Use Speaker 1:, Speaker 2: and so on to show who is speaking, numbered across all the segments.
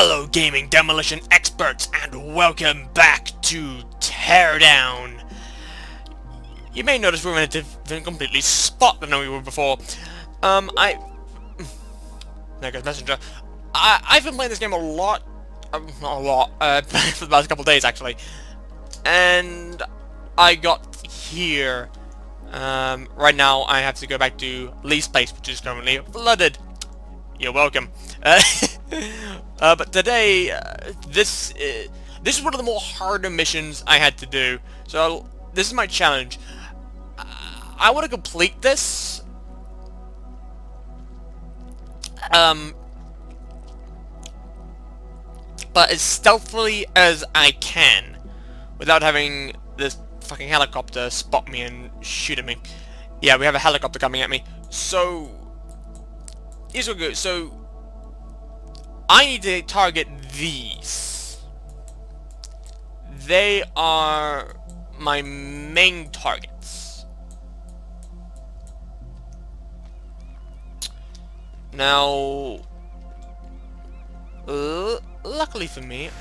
Speaker 1: Hello gaming demolition experts and welcome back to Teardown. You may notice we're in a different completely spot than we were before. There goes Messenger. I've been playing this game a lot, not a lot, for the past couple of days actually. And I got here. Right now I have to go back to Lee's place, which is currently flooded. You're welcome. But today, this is one of the more harder missions I had to do. So this is my challenge. I want to complete this. But as stealthily as I can, without having this fucking helicopter spot me and shoot at me. Yeah, we have a helicopter coming at me. So here's what goes. So I need to target these. They are my main targets. Now, luckily for me,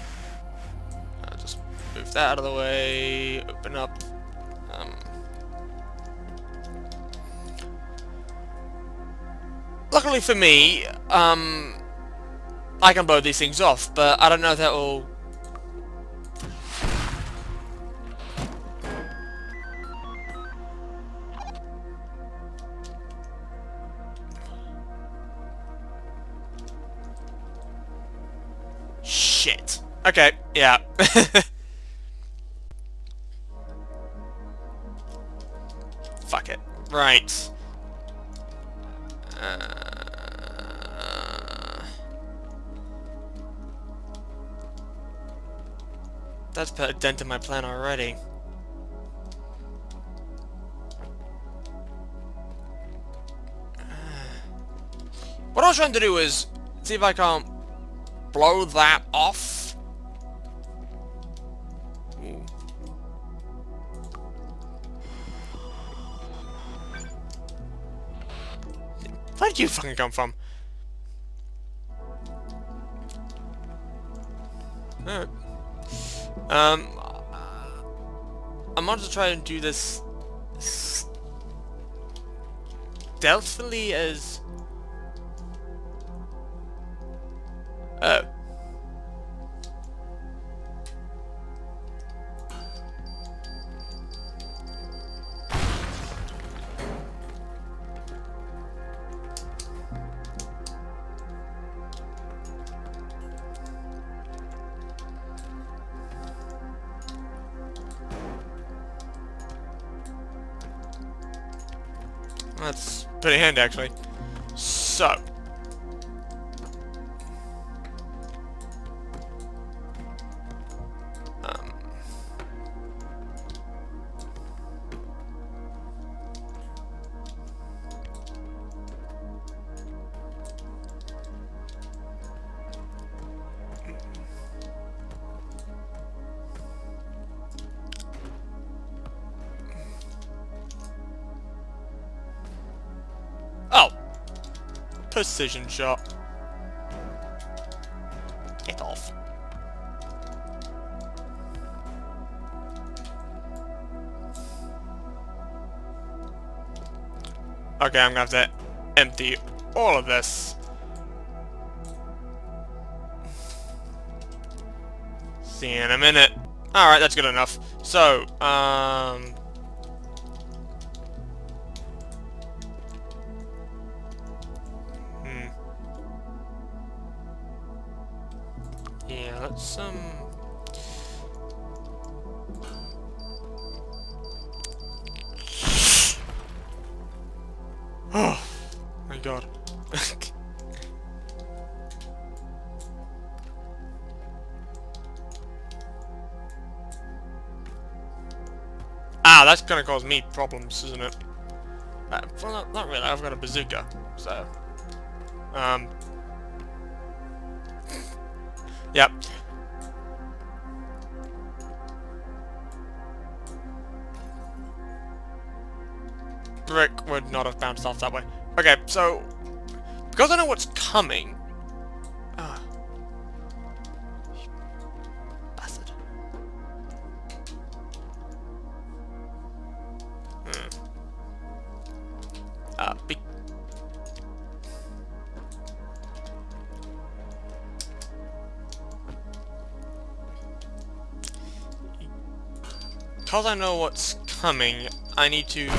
Speaker 1: I'll just move that out of the way, open up. Luckily for me, I can blow these things off, but I don't know if that will... Shit. Okay, yeah. Fuck it. Right. That's put a dent in my plan already. What I was trying to do is see if I can't blow that off. Ooh. Where did you fucking come from? Alright. I wanted to try and do this stealthily as... Oh. That's pretty handy, actually. So. Oh! Precision shot. Get off. Okay, I'm gonna have to empty all of this. See you in a minute. Alright, that's good enough. So, yeah, let's, oh, my God. Ah, that's gonna cause me problems, isn't it? Well, not really. I've got a bazooka, so... Yep. Brick would not have bounced off that way. Okay, so... Because I know what's coming... because I know what's coming, I need to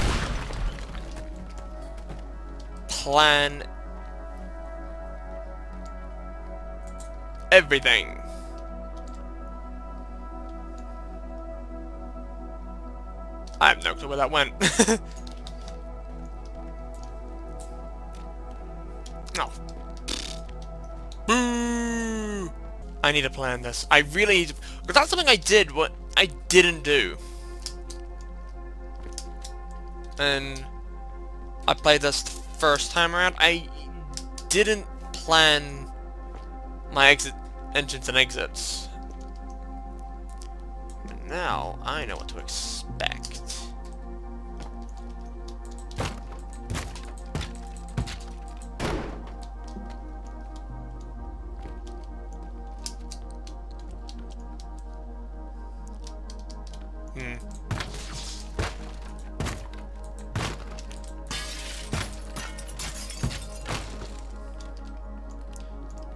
Speaker 1: plan everything. I have no clue where that went. Oh. Boo! I need to plan this. I really need to... Because that's something I did, what I didn't do. And I played this the first time around. I didn't plan my entrance and exits. But now I know what to expect.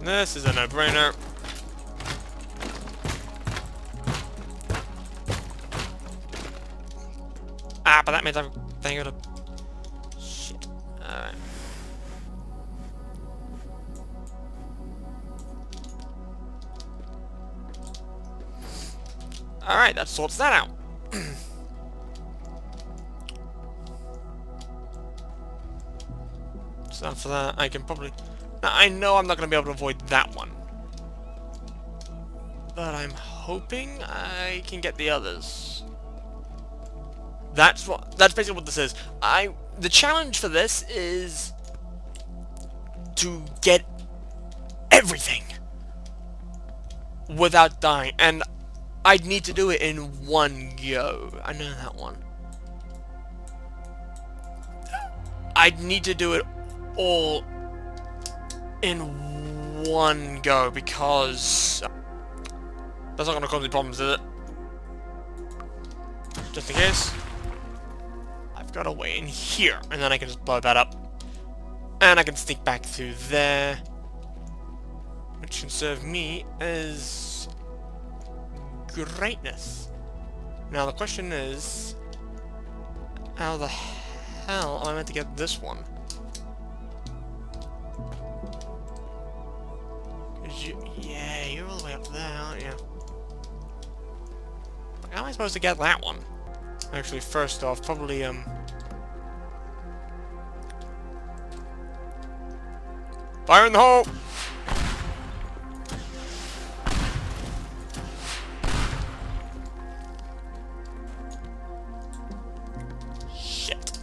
Speaker 1: This is a no-brainer. Ah, but that means I'm thinking of... Shit. Alright. Alright, that sorts that out. So for that, I can probably... Now, I know I'm not going to be able to avoid that one. But I'm hoping I can get the others. That's basically what this is. The challenge for this is to get everything without dying, and I'd need to do it in one go. I know that one. I'd need to do it all in one go, because that's not going to cause any problems, is it? Just in case, I've got a way in here, and then I can just blow that up, and I can sneak back through there, which can serve me as greatness. Now the question is, how the hell am I meant to get this one? Yeah, you're all the way up there, aren't you? Like, how am I supposed to get that one? Actually, first off, probably, fire in the hole! Shit.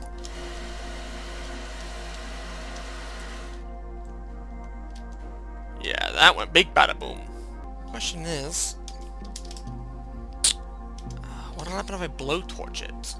Speaker 1: Yeah, that went big bada boom. Question is, what'll happen if I blowtorch it?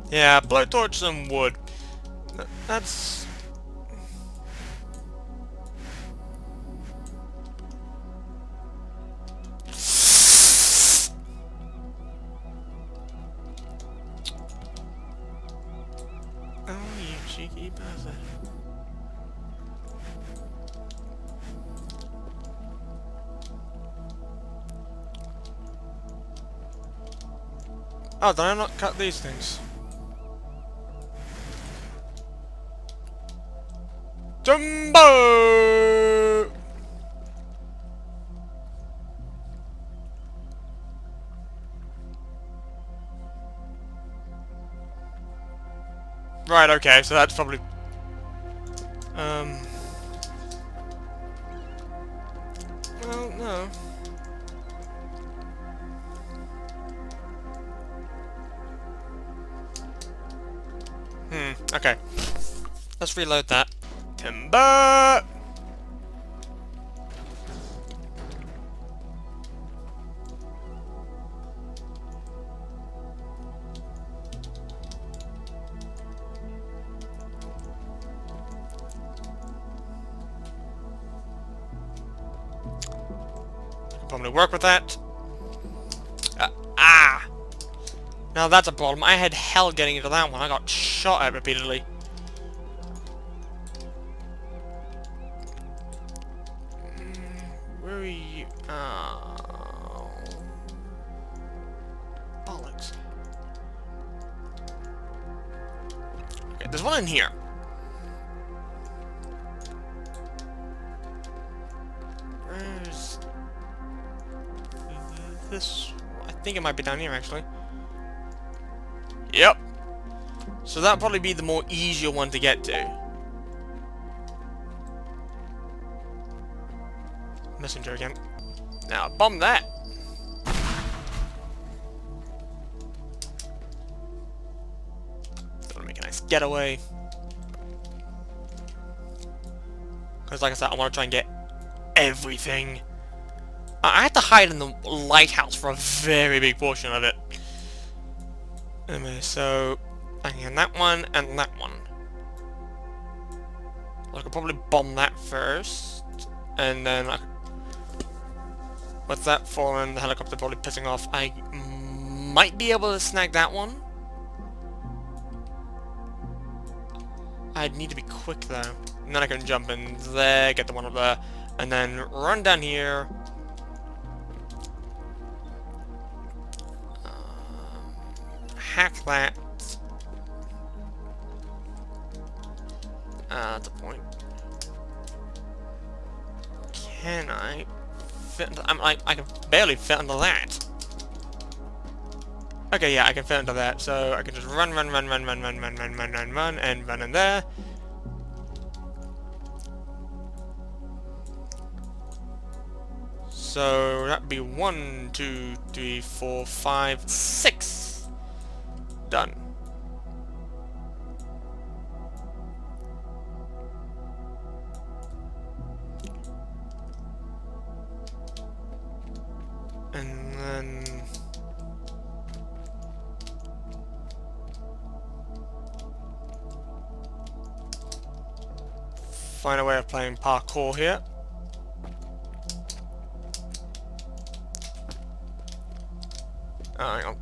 Speaker 1: Yeah, blowtorch some wood. That's... Oh, you cheeky bastard. Oh, did I not cut these things? Jumbo! Right, okay, so that's probably... Well, no. Okay. Let's reload that. Timber! probably work with that. Ah! Now that's a problem. I had hell getting into that one. I got shot at repeatedly. Where are you? Oh. Bollocks. Okay, there's one in here. Where's this? I think it might be down here, actually. Yep. So that'll probably be the more easier one to get to. Messenger again. Now, bomb that! That'll make a nice getaway. Because like I said, I want to try and get everything. I had to hide in the lighthouse for a very big portion of it. Anyway, so I can get that one and that one. I could probably bomb that first, and then I could, with that falling, the helicopter probably pissing off, I might be able to snag that one. I'd need to be quick though, and then I can jump in there, get the one up there, and then run down here. Hack that. That's a point. Can I fit into, I can barely fit into that. Okay, yeah, I can fit into that, so I can just run, and run in there. So that'd be 1, 2, 3, 4, 5, 6. Done. And then find a way of playing parkour here. Oh, hang on.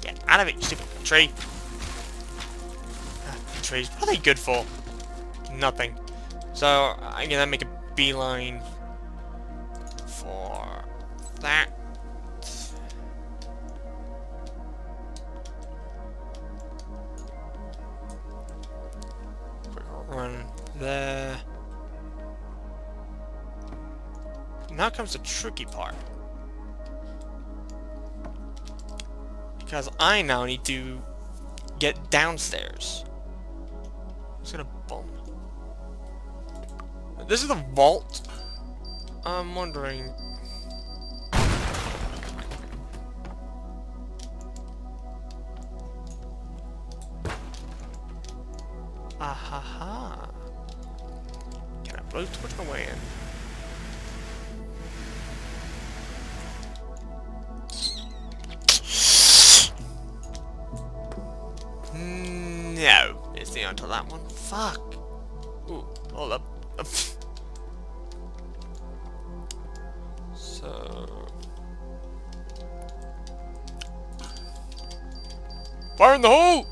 Speaker 1: Get out of it, you stupid tree. Trees, what are they good for? Nothing. So, I'm gonna make a beeline for that. Quick run there. Now comes the tricky part. Because I now need to get downstairs. I'm just gonna bomb. This is the vault. I'm wondering. Ahaha. Can I blow torch my way in? No. It's the answer to that one. Fuck. Ooh, hold up. So... Fire in the hole!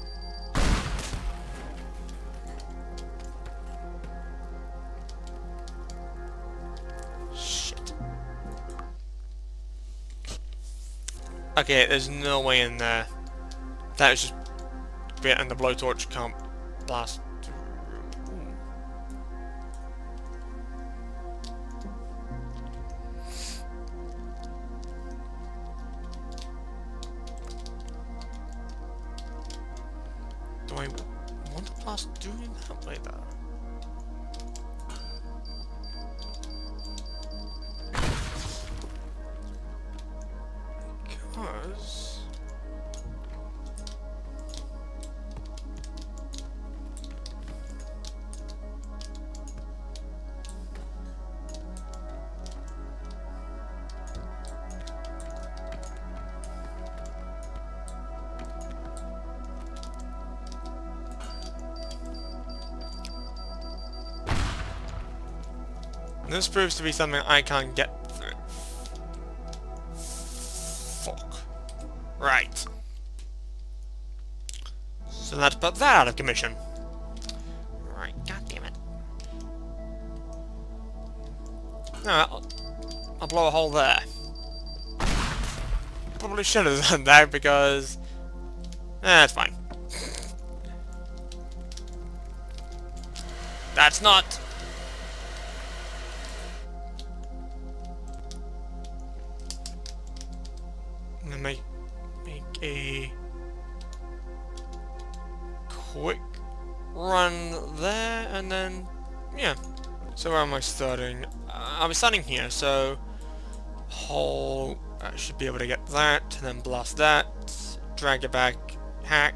Speaker 1: Shit. Okay, there's no way in there. That is just... and the blowtorch can't blast through. Do I want to blast through in that way though? Because... This proves to be something I can't get through. Fuck. Right. So let's put that out of commission. Right, god damn it. Alright, I'll blow a hole there. Probably should have done that because... that's fine. That's not... I'm gonna make a quick run there, and then, yeah. So where am I starting? I'll be starting here, so hole, I should be able to get that, and then blast that, drag it back, hack,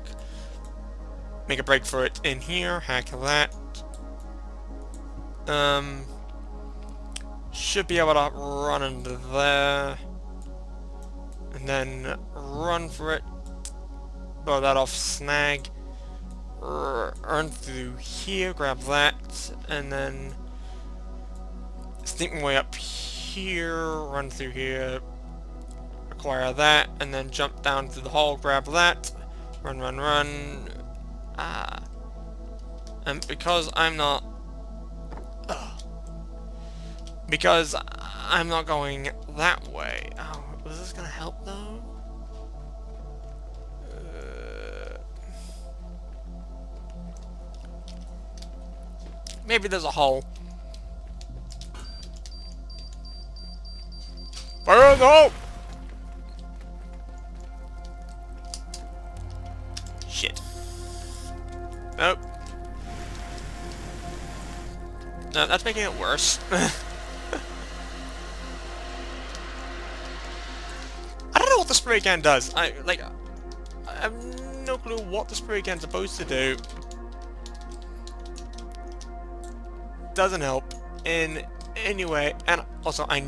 Speaker 1: make a break for it in here, hack that. Should be able to run into there, and then run for it, blow that off, snag, run through here, grab that, and then sneak my way up here, run through here, acquire that, and then jump down through the hole, grab that, run, run, run. And because I'm not... because I'm not going that way. Oh, was this gonna help though? Maybe there's a hole. Fire in the hole! Shit. Nope. No, that's making it worse. I don't know what the spray can does. I have no clue what the spray can's supposed to do. Doesn't help in any way, and also I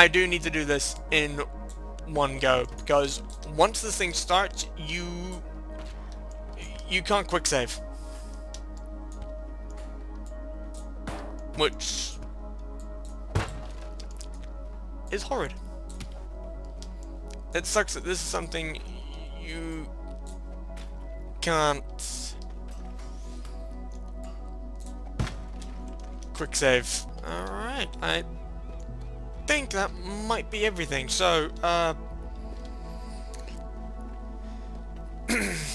Speaker 1: do need to do this in one go, because once this thing starts, you can't quick save, which is horrid. It sucks that this is something you can't quick save. Alright, I think that might be everything. So,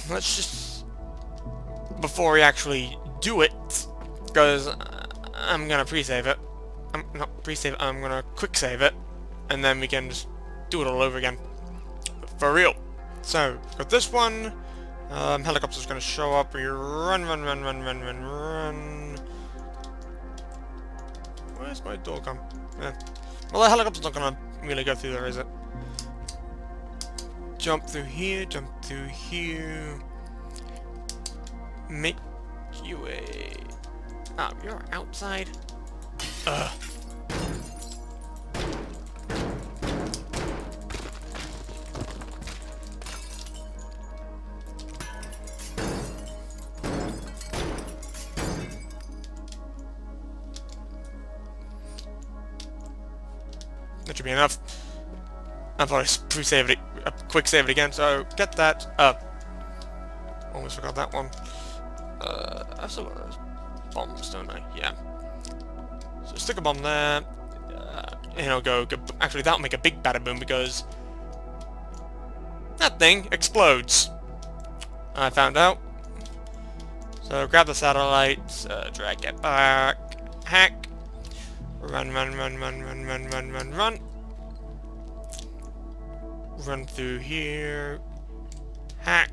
Speaker 1: let's just, before we actually do it, because I'm gonna pre-save it. I'm not pre-save it, I'm gonna quick save it, and then we can just do it all over again. For real. So, got this one. Helicopter's gonna show up. We run, run, run, run, run, run, run. Where's my door come? Yeah. Well, the helicopter's not gonna really go through there, is it? Jump through here, jump through here. Make you a... oh, you're outside? Ugh. That should be enough. I thought I pre-saved it, quick save it again, so get that. Almost forgot that one. I've still got those bombs, don't I? Yeah. So stick a bomb there. And it'll go. Actually, that'll make a big bada boom because that thing explodes. I found out. So grab the satellites, drag it back, hack. Run, run, run, run, run, run, run, run, run. Run through here. Hack.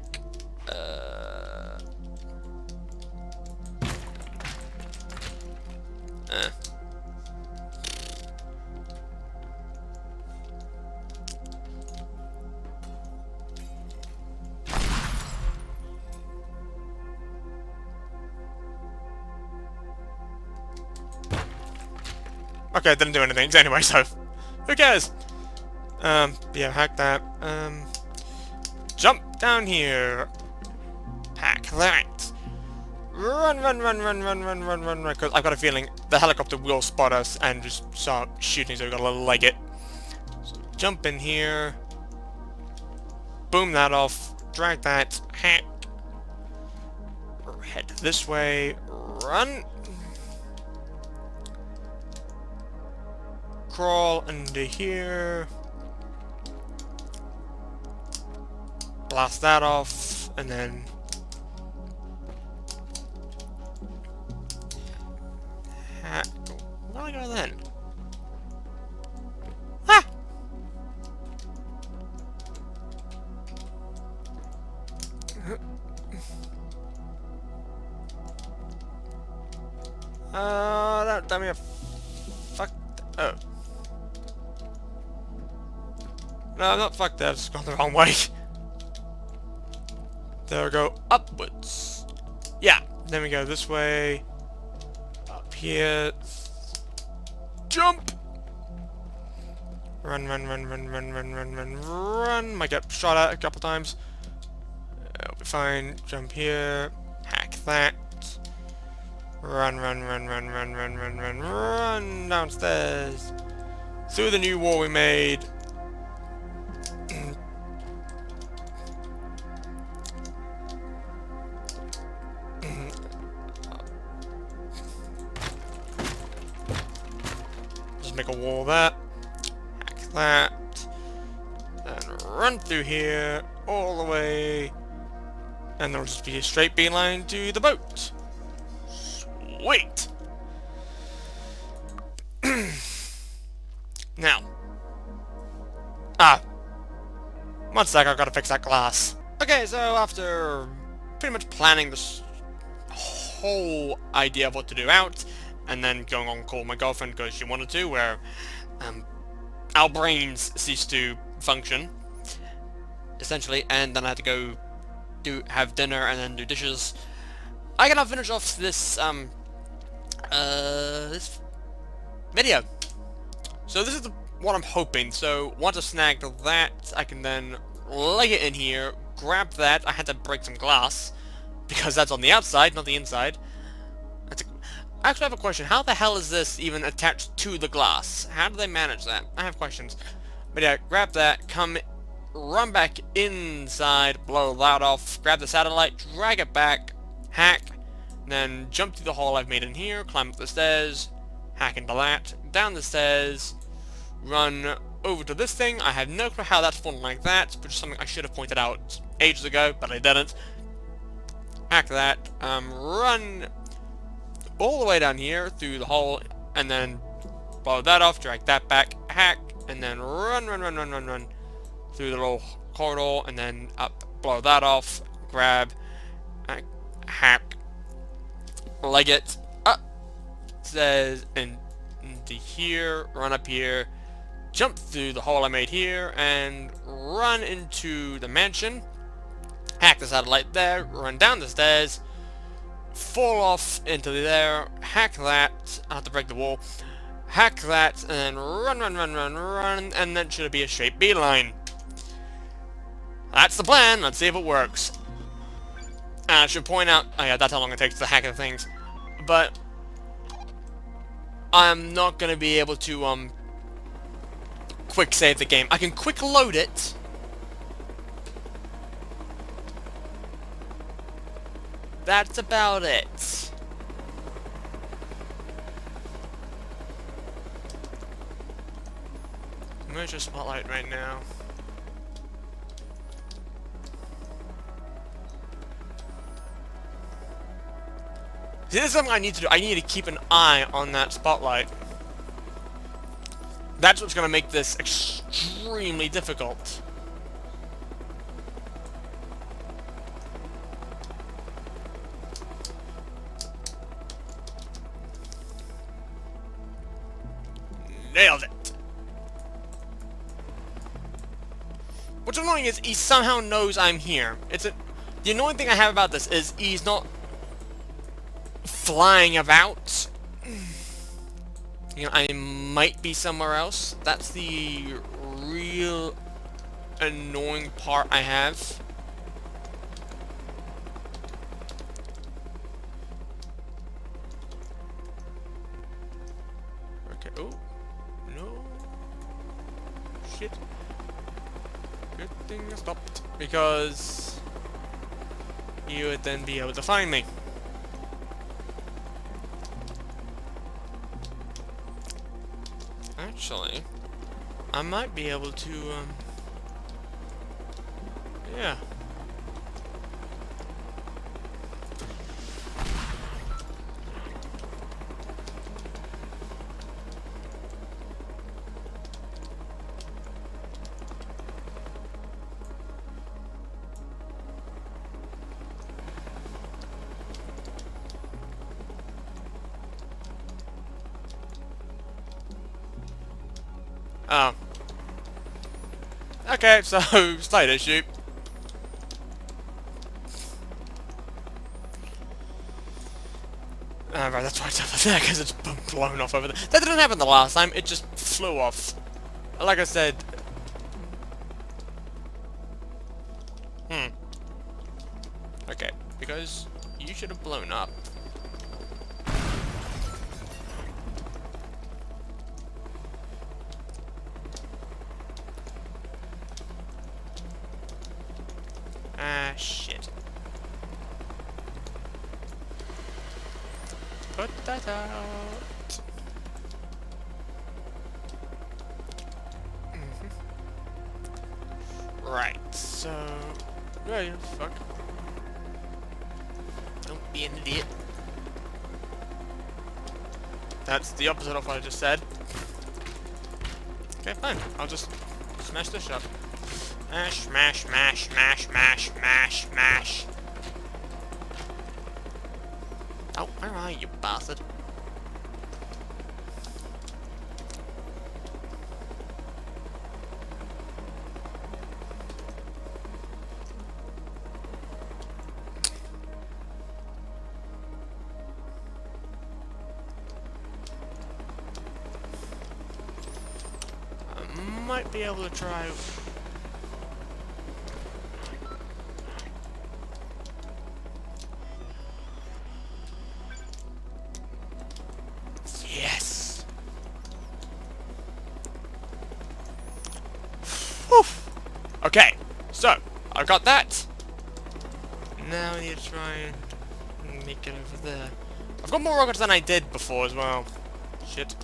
Speaker 1: Okay, it didn't do anything anyway, so who cares? Yeah, hack that. Jump down here. Hack that. Run, run, run, run, run, run, run, run, run, because I've got a feeling the helicopter will spot us and just start shooting, so we've got to leg it. So jump in here. Boom that off. Drag that. Hack. Head this way. Run. Crawl under here. Blast that off, and then where do I go then? Ah! That dummy fuck. Oh. No, I'm not fucked that, I've just gone the wrong way. There we go, upwards. Yeah, then we go this way. Up here. Jump! Run, run, run, run, run, run, run, run, run. Might get shot at a couple times. It'll be fine. Jump here. Hack that. Run, run, run, run, run, run, run, run, run downstairs. Through the new wall we made. Make a wall there, hack that, and run through here all the way, and there'll just be a straight beeline to the boat. Sweet! Now, one sec, I've got to fix that glass. Okay, so after pretty much planning this whole idea of what to do out, and then going on call my girlfriend because she wanted to, where our brains ceased to function, essentially, and then I had to go have dinner and then do dishes. I cannot finish off this this video. So this is what I'm hoping. So once I snagged that, I can then leg it in here, grab that. I had to break some glass because that's on the outside, not the inside. I actually have a question. How the hell is this even attached to the glass? How do they manage that? I have questions. But yeah, grab that, run back inside, blow that off, grab the satellite, drag it back, hack, then jump through the hole I've made in here, climb up the stairs, hack into that, down the stairs, run over to this thing. I have no clue how that's fallen like that, which is something I should have pointed out ages ago, but I didn't. Hack that, run all the way down here through the hole, and then blow that off, drag that back, hack, and then run through the little corridor, and then up, blow that off, grab, hack, leg it up, says, and into here, run up here, jump through the hole I made here, and run into the mansion, hack the satellite there, run down the stairs, fall off into there, hack that, I have to break the wall, hack that, and then run, and then should be a straight beeline. That's the plan, let's see if it works. And I should point out, oh yeah, that's how long it takes to hack the things, but I'm not going to be able to, quick save the game. I can quick load it, that's about it. Where's your spotlight right now? See, this is something I need to do. I need to keep an eye on that spotlight. That's what's going to make this extremely difficult. Nailed it! What's annoying is he somehow knows I'm here. The annoying thing I have about this is he's not flying about. You know, I might be somewhere else. That's the real annoying part I have. Okay. Oh. No. Shit. Good thing I stopped. Because you would then be able to find me. Actually, I might be able to, yeah. Oh. Okay, so, slight issue. Right, that's why it's over there, because it's blown off over there. That didn't happen the last time, it just flew off. Like I said... Okay, because you should have blown up. Ah, shit. Put that out. Right, so... Yeah, fuck. Don't be an idiot. That's the opposite of what I just said. Okay, fine. I'll just smash this up. Mash, mash, mash, mash, mash, mash, mash. Oh, where are you, bastard? I might be able to try... Yes! Whew. Okay, so, I got that. Now I need to try and make it over there. I've got more rockets than I did before as well. Shit.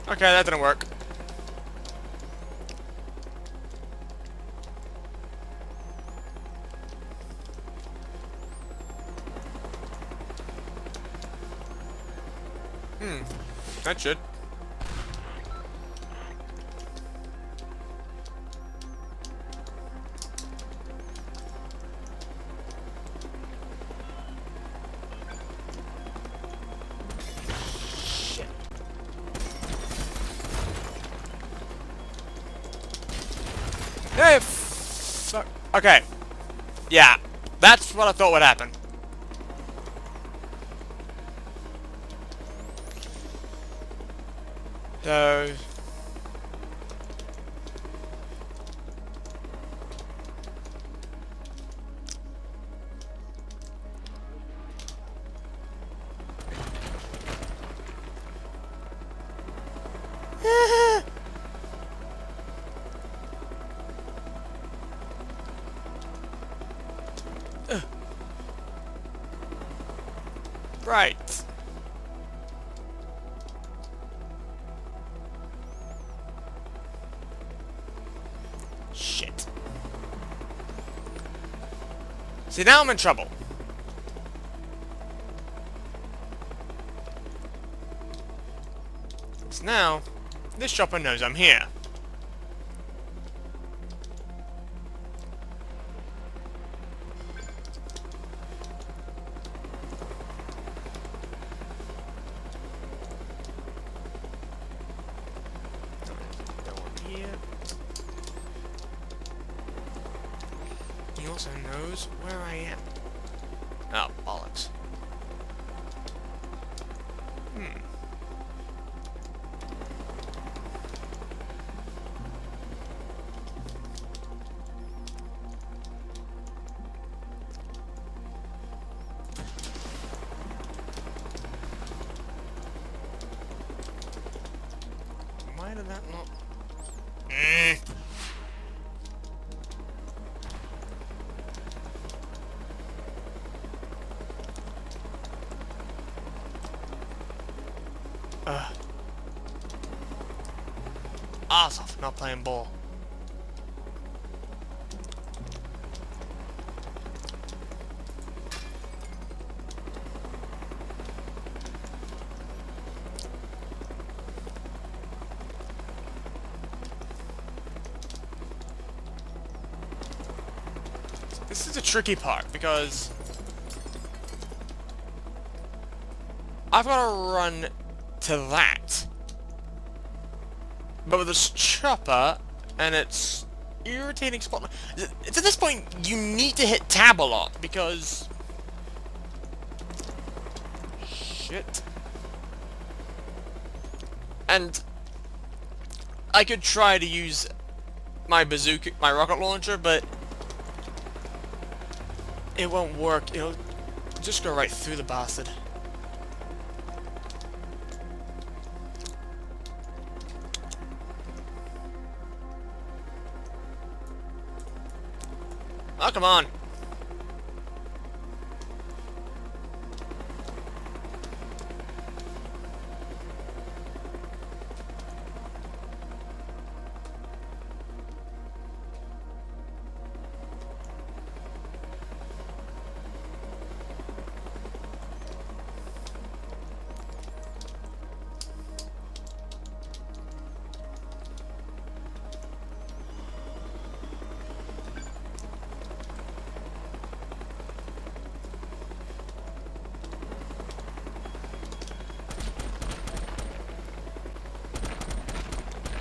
Speaker 1: Okay, that didn't work. That should. Shit. Hey, fuck. Okay. Yeah, that's what I thought would happen. So... Right. Shit. See, now I'm in trouble. So now, this chopper knows I'm here. He also knows where I am. Oh, bollocks. did that not... Mm. Arse off, not playing ball. This is the tricky part, because I've got to run to that. But with this chopper, and it's irritating spot. It's at this point, you need to hit tab a lot, because... Shit. And I could try to use my bazooka, my rocket launcher, but it won't work. It'll just go right through the bastard. Oh, come on.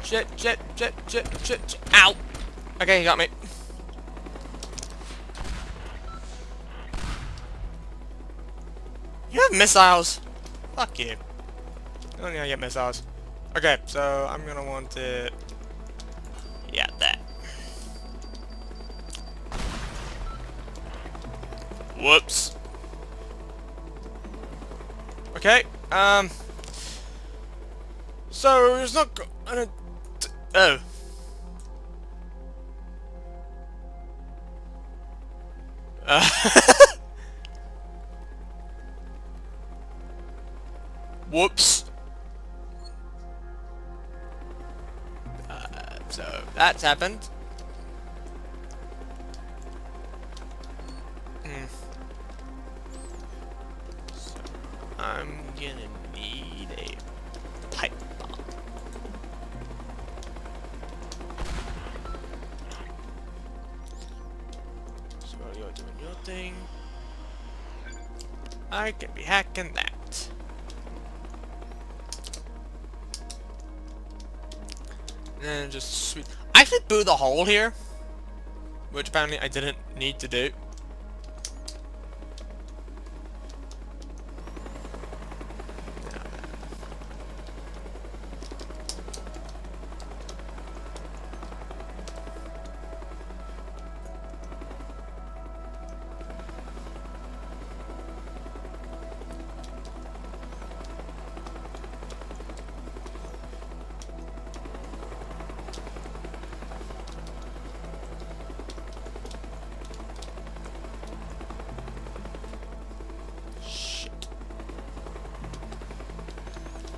Speaker 1: Shit. Ow! Okay, he got me. You have missiles? Fuck you. I don't think I get missiles. Okay, so I'm gonna want it... Yeah, that. Whoops. Okay, so it's not gonna... Oh. Whoops. So that's happened. So I'm gonna need a pipe bomb. So you're doing your thing. I can be hacking that. And just sweep. I actually blew the hole here, which apparently I didn't need to do.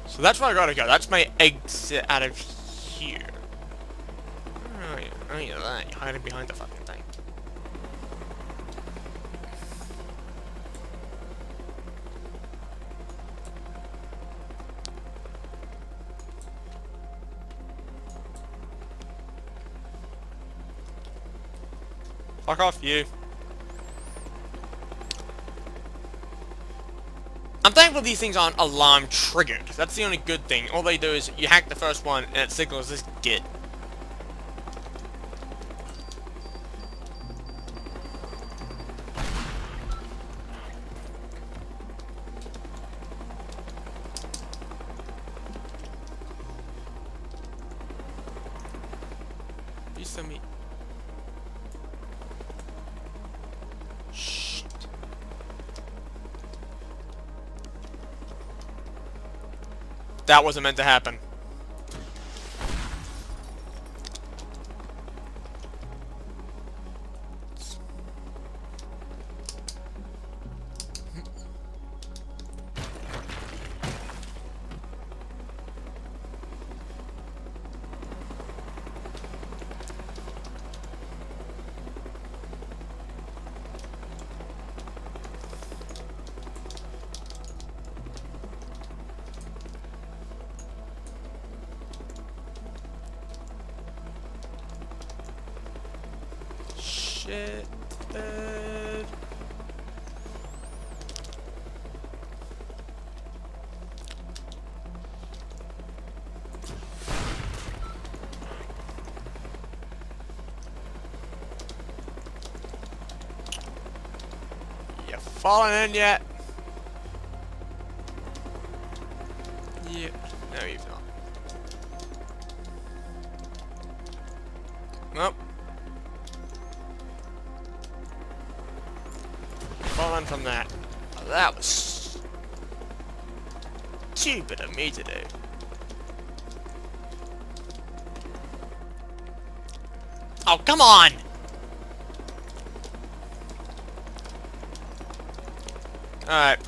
Speaker 1: So that's where I gotta go. That's my exit out of here. Oh yeah, that. You're hiding behind the fucking thing. Fuck off, you. I'm thankful these things aren't alarm triggered. That's the only good thing. All they do is you hack the first one and it signals this git. Please send me. That wasn't meant to happen. shit. You falling in yet? Yeah. No, you've not. Nope. Falling from that. Oh, that was stupid of me to do. Oh, come on! Alright.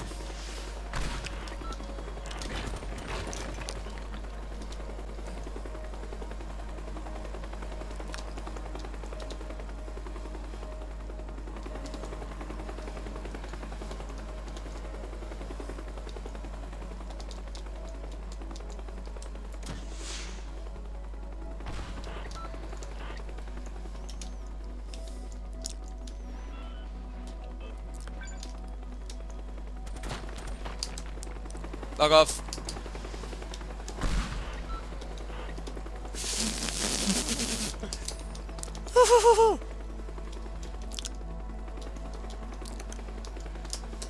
Speaker 1: Log off.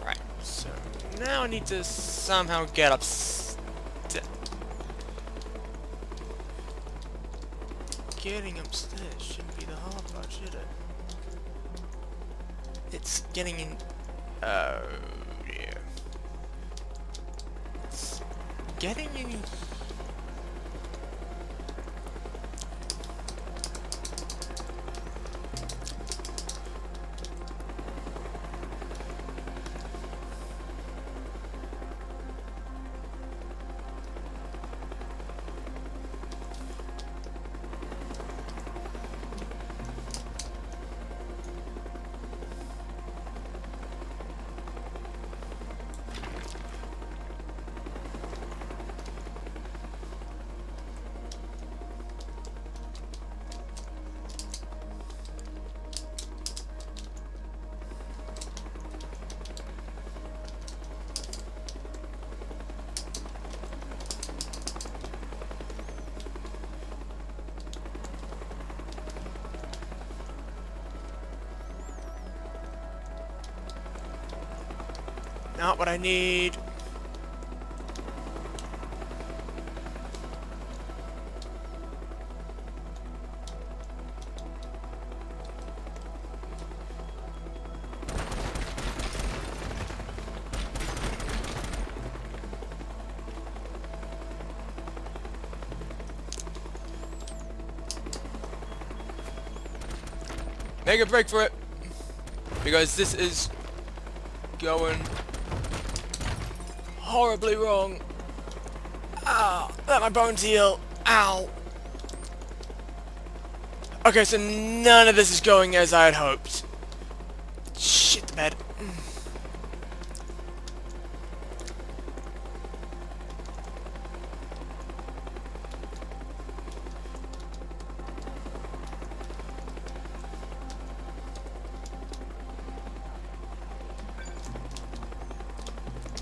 Speaker 1: Right, so now I need to somehow get up. Getting upstairs shouldn't be the hard part, should it? It's getting in. Oh dear. It's getting in. Not what I need. Make a break for it, because this is going horribly wrong. Ah, let my bones heal. Ow. Okay, so none of this is going as I had hoped. Shit the bed.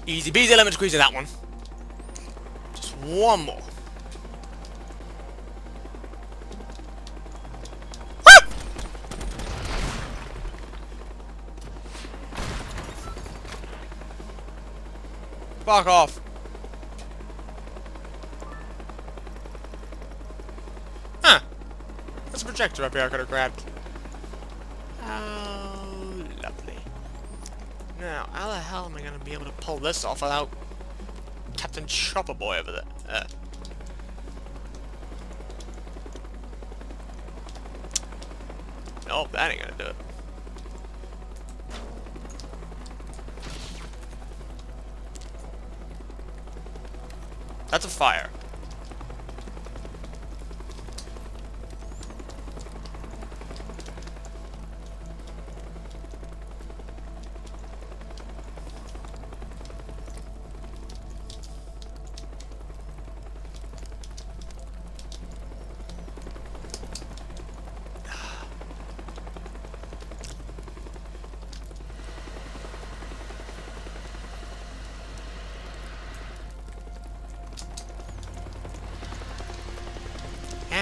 Speaker 1: Easy peasy lemon squeeze in that one. Just one more. Ah! Fuck off. Huh. There's a projector up here I could have grabbed. Oh, lovely. Now, how the hell am I going to be able to pull this off without Captain Chopper Boy over there? Nope, that ain't going to do it. That's a fire.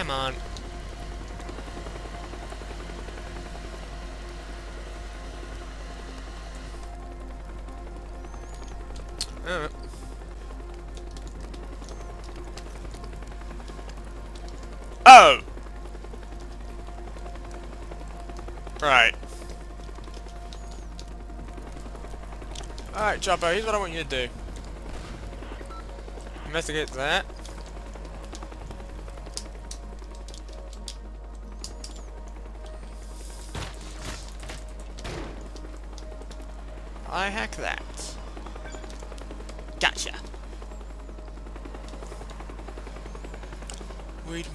Speaker 1: Come on. Alright. Oh! Right. Alright, Chopper, here's what I want you to do. Investigate that. I hack that. Gotcha. Wait,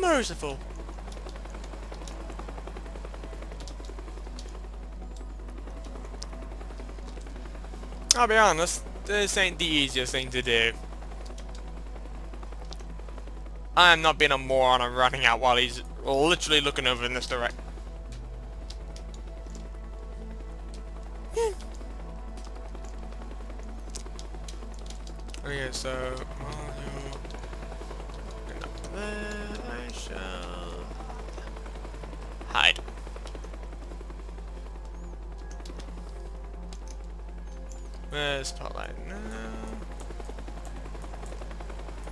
Speaker 1: merciful. I'll be honest, this ain't the easiest thing to do. I am not being a moron and running out while he's literally looking over in this direction. Okay, so while you're up there, I shall hide. Where's spotlight now?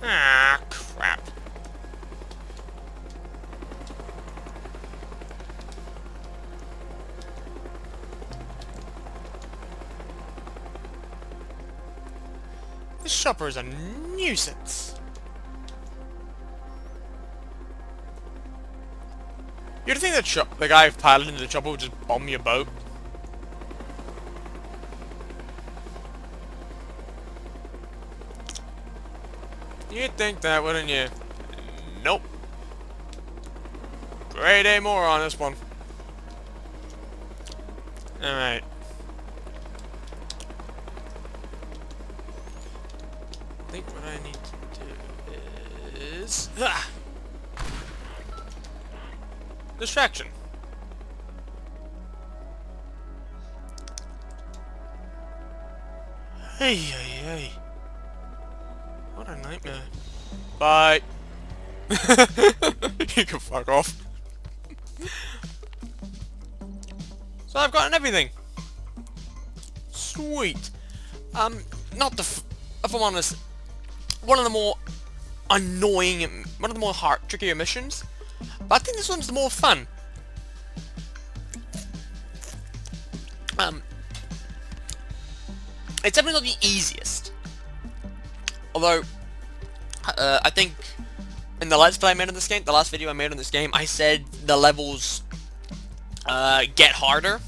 Speaker 1: Ah, crap. This shopper is a nuisance. You'd think that the guy piloting the chopper would just bomb your boat. You'd think that, wouldn't you? Nope. Grade A more on this one. Alright. I think what I need to do is... Ah! Distraction. Hey, hey, hey. What a nightmare. Bye. You can fuck off. So I've gotten everything. Sweet. Not the... if I'm honest, one of the more annoying, one of the more trickier missions. But I think this one's the more fun. It's definitely not the easiest. Although, I think in the Let's Play I made on this game, the last video I made on this game, I said the levels get harder.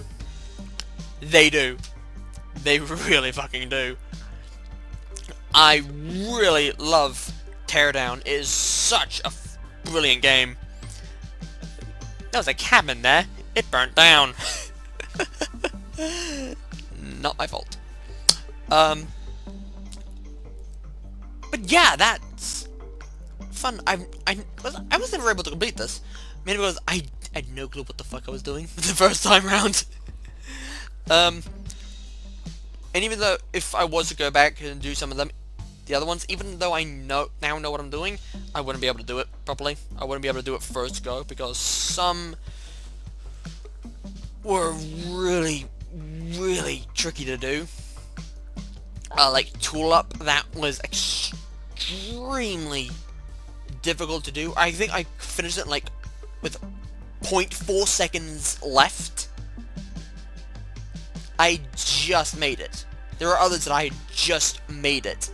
Speaker 1: They do. They really fucking do. I really love Teardown. It is such a brilliant game. There was a cabin there. It burnt down. Not my fault. But yeah, that's fun. I was never able to complete this. Mainly because I had no clue what the fuck I was doing the first time round. And even though if I was to go back and do some of them, the other ones, even though I now know what I'm doing, I wouldn't be able to do it properly. I wouldn't be able to do it first go because some were really, really tricky to do. Like Tool Up, that was extremely difficult to do. I think I finished it like with 0.4 seconds left. I just made it. There are others that I just made it.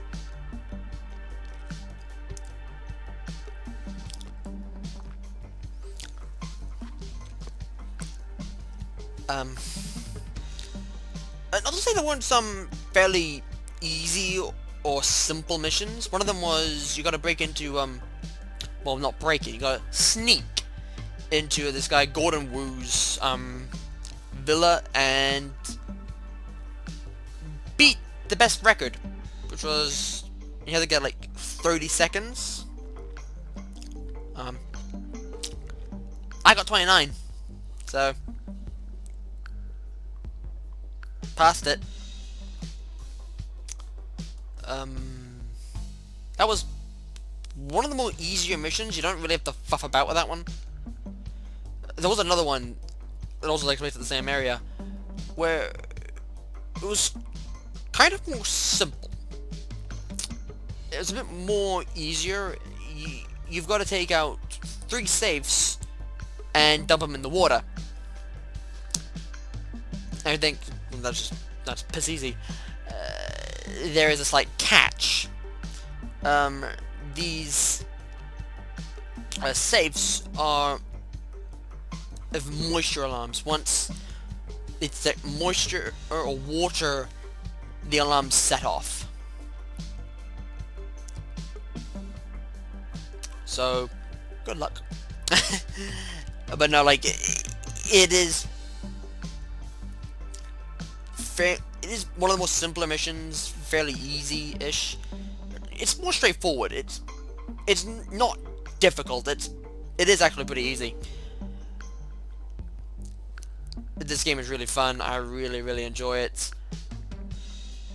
Speaker 1: Not to say there weren't some fairly easy or simple missions. One of them was you gotta break into, well, not break it, you gotta sneak into this guy Gordon Wu's, villa and beat the best record, which was, you had to get like 30 seconds. I got 29, so passed it. That was
Speaker 2: one of the more easier missions. You don't really have to fuff about with that one. There was another one that also takes place in the same area, where it was kind of more simple. It was a bit more easier. You've got to take out 3 safes and dump them in the water. I think that's piss easy. There is a slight catch. These safes are of moisture alarms. Once it's that moisture or water, the alarms set off. So, good luck. But no, like, it is one of the most simpler missions, fairly easy-ish. It's more straightforward. It's not difficult. It is actually pretty easy. This game is really fun. I really enjoy it.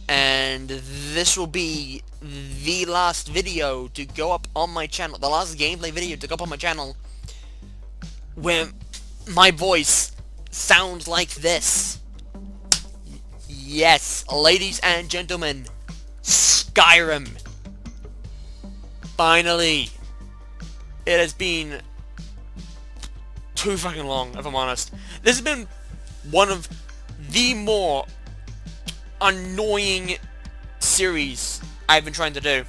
Speaker 2: And this will be the last video to go up on my channel, the last gameplay video to go up on my channel, where my voice sounds like this. Yes, ladies and gentlemen, Skyrim. Finally. It has been too fucking long, if I'm honest. This has been one of the more annoying series I've been trying to do.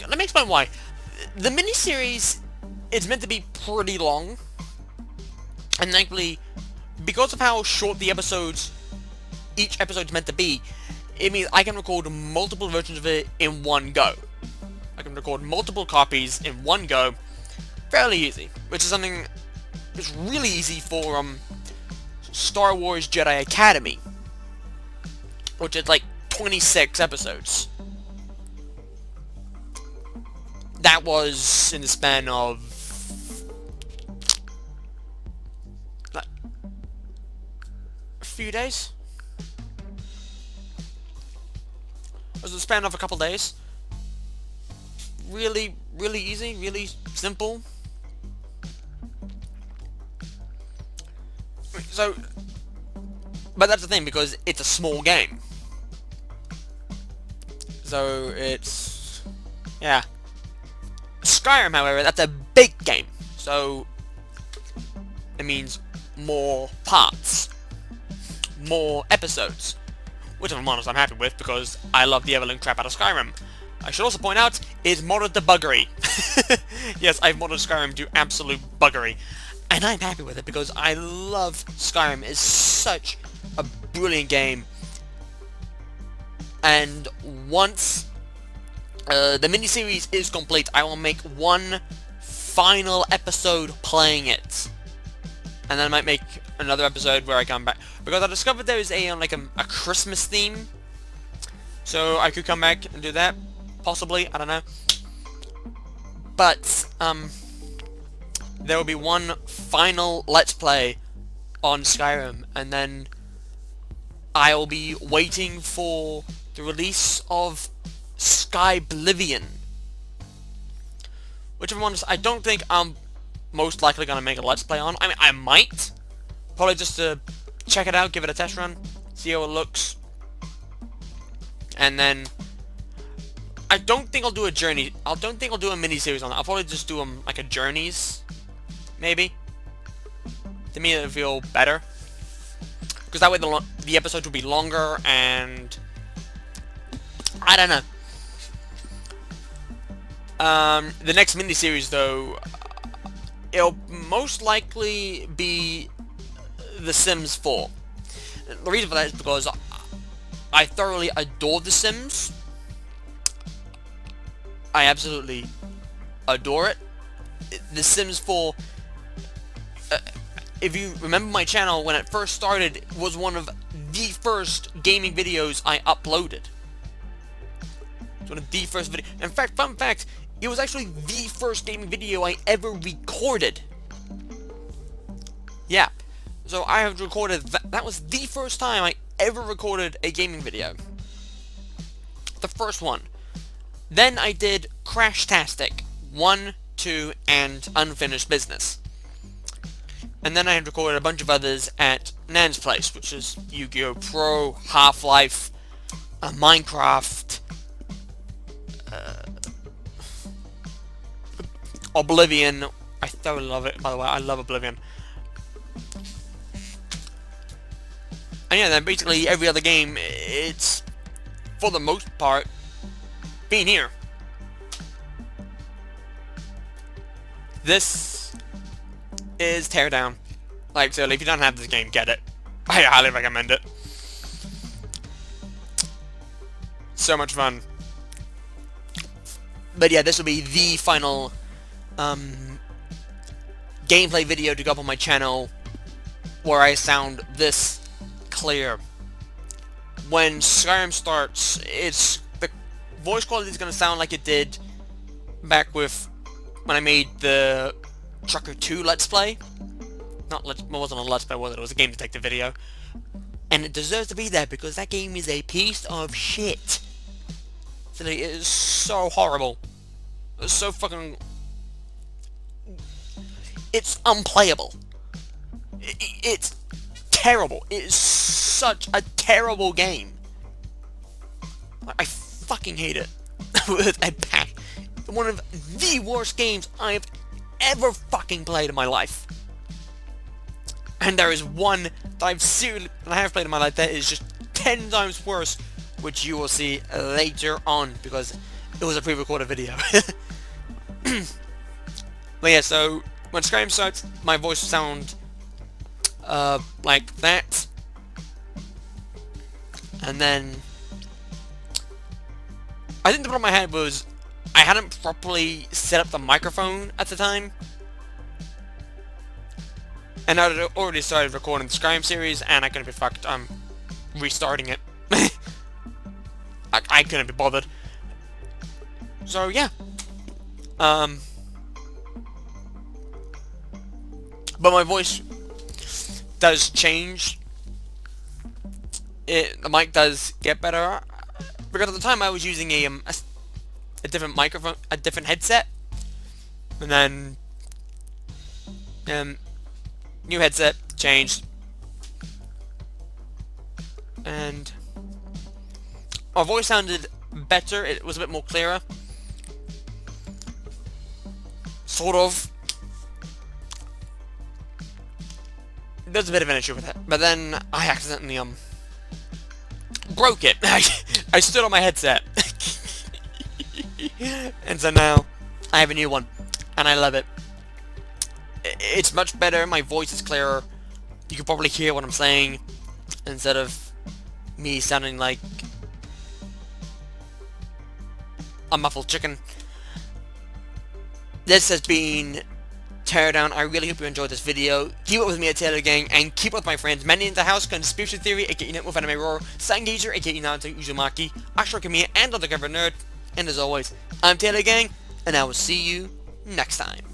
Speaker 2: Let me explain why. The miniseries is meant to be pretty long, and thankfully, because of how short the episodes, each episode's meant to be, it means I can record multiple versions of it in one go. I can record multiple copies in one go, fairly easy, which is something that's really easy for Star Wars Jedi Academy, which is like 26 episodes. That was in the span of like a few days. It was the span of a couple days. Really easy, really simple. So, but that's the thing, because it's a small game. So it's, yeah. Skyrim, however, that's a big game. So it means more parts, more episodes, which, if I'm honest, I'm happy with, because I love the ever-living crap out of Skyrim. I should also point out, it's modded to buggery. Yes, I've modded Skyrim to absolute buggery. And I'm happy with it, because I love Skyrim. It's such a brilliant game. And once the miniseries is complete, I will make one final episode playing it. And then I might make another episode where I come back. Because I discovered there is a Christmas theme. So I could come back and do that. Possibly, I don't know. But, there will be one final Let's Play on Skyrim, and then I'll be waiting for the release of Skyblivion. Which, if I'm honest, I don't think I'm most likely going to make a Let's Play on. I mean, I might. Probably just to check it out, give it a test run, see how it looks. And then I don't think I'll do a journey. I don't think I'll do a mini-series on that. I'll probably just do them like a journeys. Maybe. To me, it'll feel better. Because that way the episode will be longer, and I don't know. The next mini-series, though, it'll most likely be The Sims 4. The reason for that is because I thoroughly adore The Sims. I absolutely adore it. The Sims 4, if you remember my channel, when it first started, was one of the first gaming videos I uploaded. It's one of the first videos. In fact, fun fact, it was actually the first gaming video I ever recorded. Yeah. So I have recorded, that was the first time I ever recorded a gaming video. The first one. Then I did Crash-tastic 1, 2, and Unfinished Business. And then I had recorded a bunch of others at Nan's place, which is Yu-Gi-Oh! Pro, Half-Life, Minecraft, Oblivion. I thoroughly love it, by the way. I love Oblivion. And yeah, then basically every other game, it's, for the most part, being here. This is Teardown. Like, so if you don't have this game, get it. I highly recommend it. So much fun. But yeah, this will be the final gameplay video to go up on my channel where I sound this clear. When Skyrim starts, the voice quality is going to sound like it did back with when I made the Trucker 2 Let's Play. It wasn't a Let's Play, was it? It was a game detective video. And it deserves to be there because that game is a piece of shit. So it is so horrible. It's so fucking... It's unplayable. It's terrible. It is such a terrible game. I fucking hate it. With a passion. One of the worst games I've ever fucking played in my life. And there is one that I have played in my life that is just 10 times worse, which you will see later on because it was a pre-recorded video. But yeah, so when Skyrim starts, my voice will sound like that. And then I think the problem I had was I hadn't properly set up the microphone at the time. And I had already started recording the Skyrim series, and I couldn't be fucked. I'm restarting it. I couldn't be bothered. So, yeah. But my voice does change. The mic does get better. Because at the time I was using a different microphone, a different headset. And then... new headset, changed, and our voice sounded better. It was a bit more clearer, sort of. There's a bit of an issue with it, but then I accidentally broke it. I stood on my headset, and so now I have a new one, and I love it. It's much better, my voice is clearer, you can probably hear what I'm saying, instead of me sounding like a muffled chicken. This has been Teardown. I really hope you enjoyed this video. Keep it with me at Taylorgang, and keep it with my friends Manny in the House, Conspiracy Theory, aka Net with Anime Roar, Sangazer, aka Naruto Uzumaki, Ashra Kamiya, and Undercover Nerd, and as always, I'm Taylorgang, and I will see you next time.